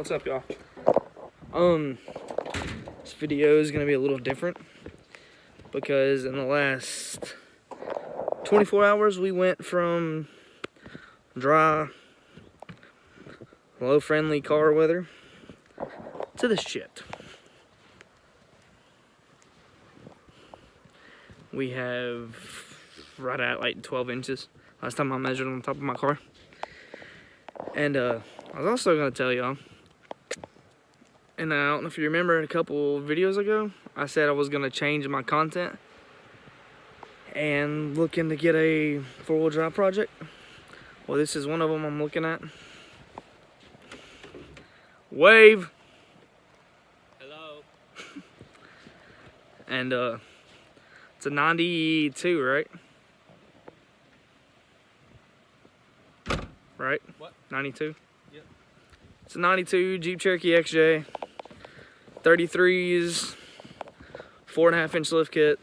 What's up, y'all? This video is gonna be a little different because in the last 24 hours we went from dry, low-friendly car weather to this shit. We have right at like 12 inches. Last time I measured on top of my car. And I was also gonna tell y'all, and I don't know if you remember a couple videos ago, I said I was gonna change my content and looking to get a four-wheel drive project. Well, this is one of them I'm looking at. Wave. Hello. And it's a 92, right? Right? What? 92? Yep. It's a 92 Jeep Cherokee XJ. 33s. 4.5-inch lift kit.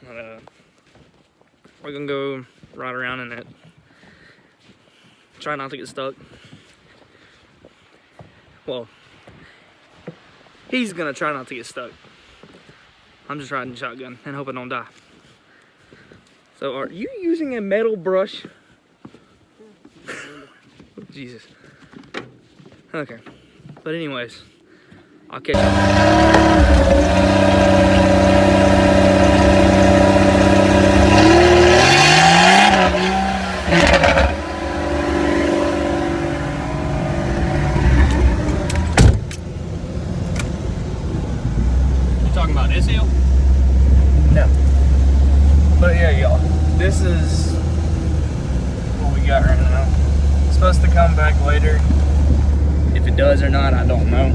We're gonna go ride around in it. Try not to get stuck. Well, he's gonna try not to get stuck. I'm just riding shotgun and hope I don't die. So, are you using a metal brush? Jesus. Okay. But anyways, I'll catch you. Talking about this hill? No. But yeah, y'all. This is what we got right now. It's supposed to come back later. If it does or not, I don't know.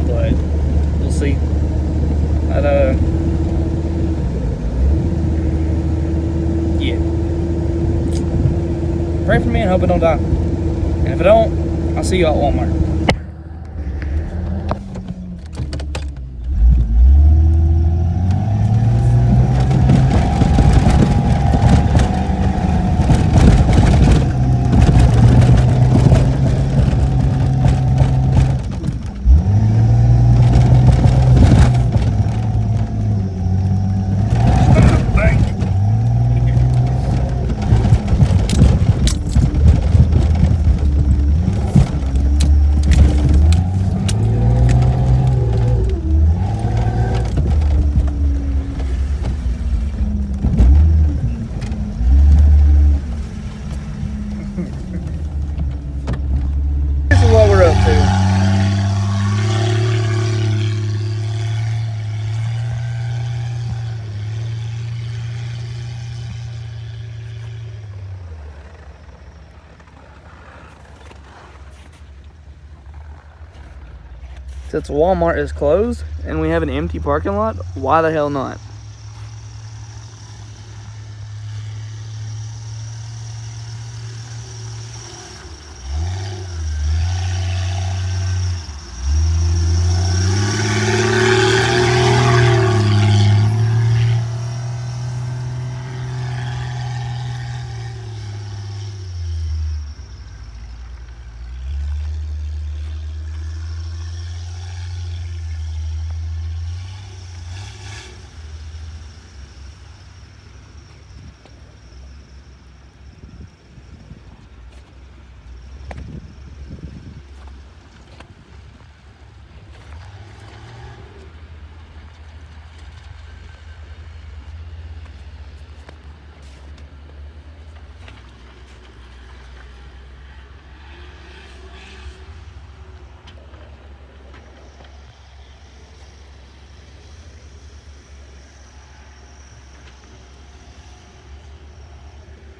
But we'll see. But yeah. Pray for me and hope I don't die. And if I don't, I'll see you at Walmart. This is what we're up to. Since Walmart is closed and we have an empty parking lot, why the hell not?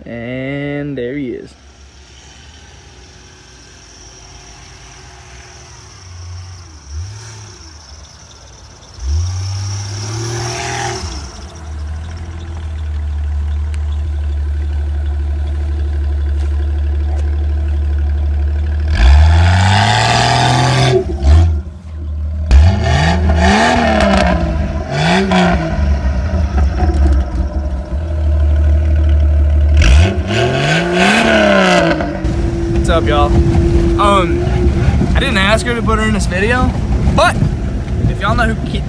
And there he is. scripted to put her in this video, but if y'all know who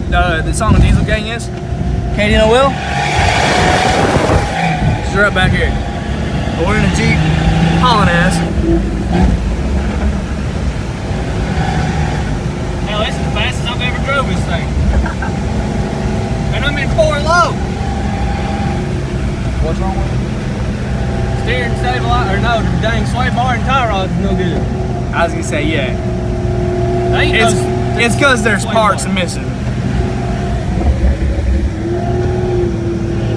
the song Diesel Gang is, Katie and Will, she's right back here. But we're in a Jeep, hauling ass. Hell, this is the fastest I've ever drove this thing. And I'm in 4 low. What's wrong with it? Steering stabilizer, or no, the dang sway bar and tie rod's no good. I was gonna say, yeah. They ain't It's because there's sway parts bar. missing.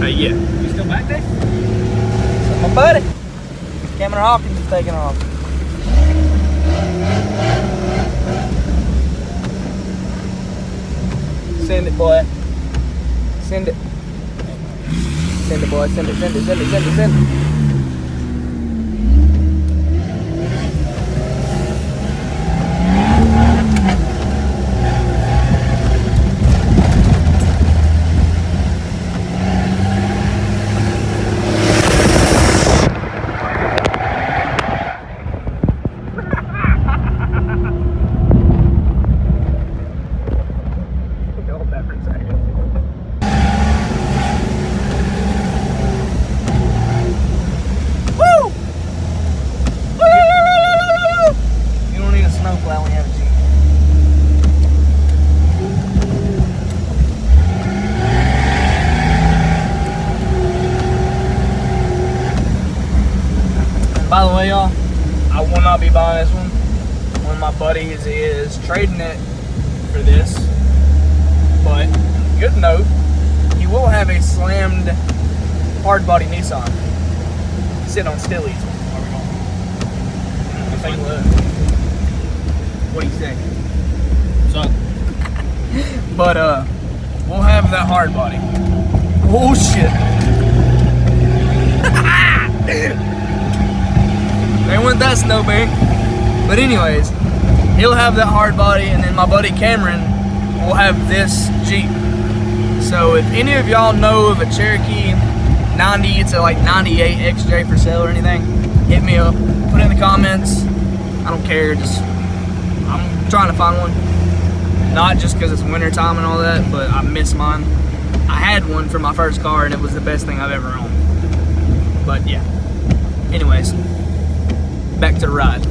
Yeah. You still back there? So my buddy, Cameron Hawkins, is taking off. Send it, boy. Send it. Send it, boy. Send it, send it, send it, send it, send it. Hold that for a second. Woo! You don't need a snowplow when you have a Jeep. And by the way, y'all, I will not be buying this one. One of my buddies is trading it for this. But, good note, he will have a slammed hard body Nissan sitting on Stillies. Let's take a look. What do you think? So, But we'll have that hard body. Oh shit. They want that snowbank. But anyways, he'll have that hard body, and then my buddy Cameron will have this Jeep. So if any of y'all know of a Cherokee 90, it's a like 98 XJ for sale or anything, hit me up, put it in the comments. I don't care, just I'm trying to find one. Not just because it's winter time and all that, but I miss mine. I had one for my first car and it was the best thing I've ever owned. But yeah. Anyways, back to the ride.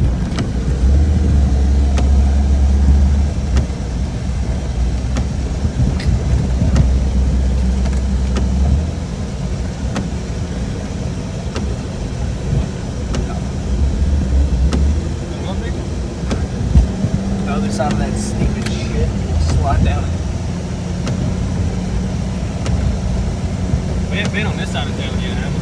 The other side of that stupid shit, slide down it. we haven't been on this side of town yet, have we?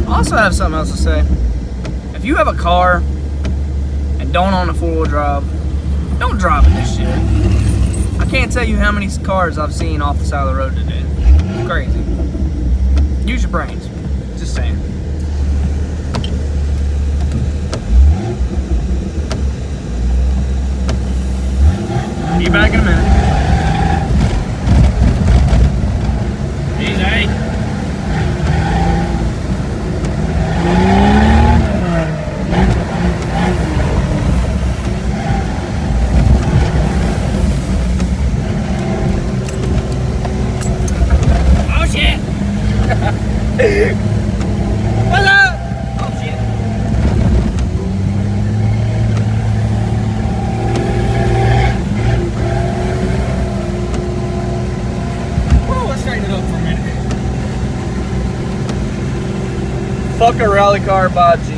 I also have something else to say. If you have a car and don't own a 4-wheel drive, don't drive in this shit. I can't tell you how many cars I've seen off the side of the road today. It's crazy. Use your brains. Just saying. Be back in a minute. Easy. Oh shit! What's up? Oh shit! Whoa, let's straighten it up for a minute. Fuck a rally car, buy a Jeep.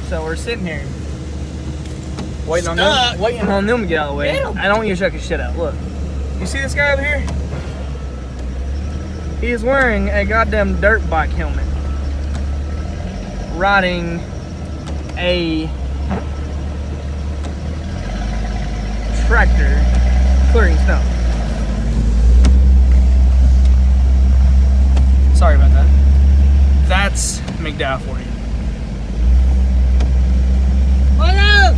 So we're sitting here waiting on them to get out of the way. Get 'em. I don't want you to check his shit out. Look, you see this guy over here? He is wearing a goddamn dirt bike helmet, riding a tractor clearing snow. Sorry about that. That's McDowell for you. What up?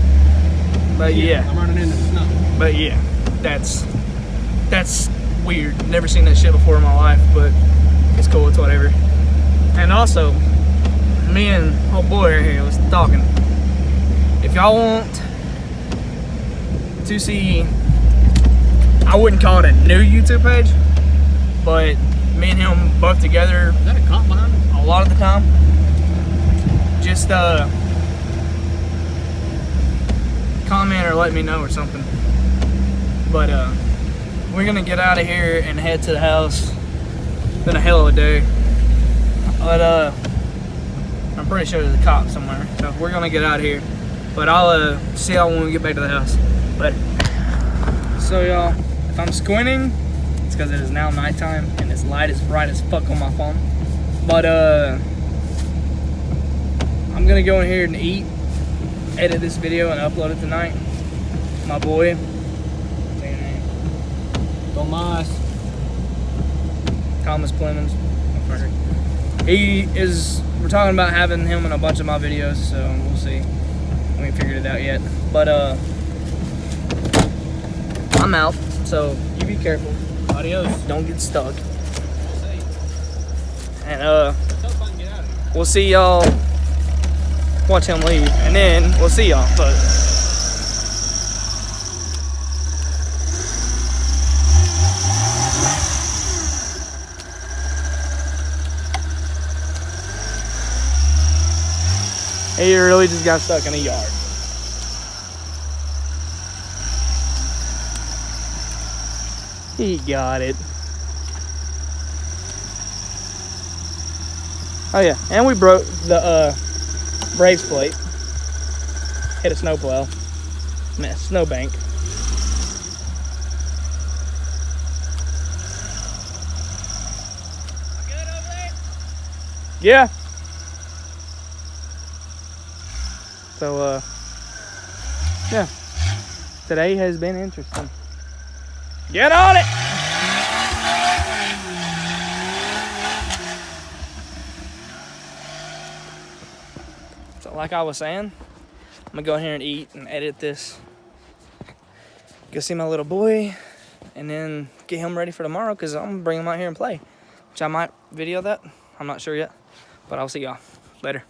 But yeah. I'm running into the snow. But yeah, that's weird. Never seen that shit before in my life, but it's cool. It's whatever. And also, me and old boy right here was talking. If y'all want to see, I wouldn't call it a new YouTube page, but me and him both together. Is that a cop behind us? A lot of the time. Just comment or let me know or something. But we're gonna get out of here and head to the house. Been a hell of a day. But I'm pretty sure there's a cop somewhere. So we're gonna get out of here. But I'll see y'all when we get back to the house. Later. So y'all, if I'm squinting, it's because it is now nighttime and this light is bright as fuck on my phone. But I'm gonna go in here and eat, edit this video and upload it tonight. My boy, say your name. Thomas Clemens. We're talking about having him in a bunch of my videos, so we'll see. We ain't figured it out yet. But I'm out, so you be careful. Adios. Don't get stuck. See. And Let's hope I can get out of here. we'll see y'all. Watch him leave, and then we'll see y'all. But he really just got stuck in a yard. He got it. Oh yeah, and we broke the Braves plate. Hit a snowplow. Snowbank. Good over there? Yeah. So yeah. Today has been interesting. Get on it! So like I was saying, I'm gonna go in here and eat and edit this. Go see my little boy and then get him ready for tomorrow because I'm gonna bring him out here and play. Which I might video that. I'm not sure yet. But I'll see y'all later.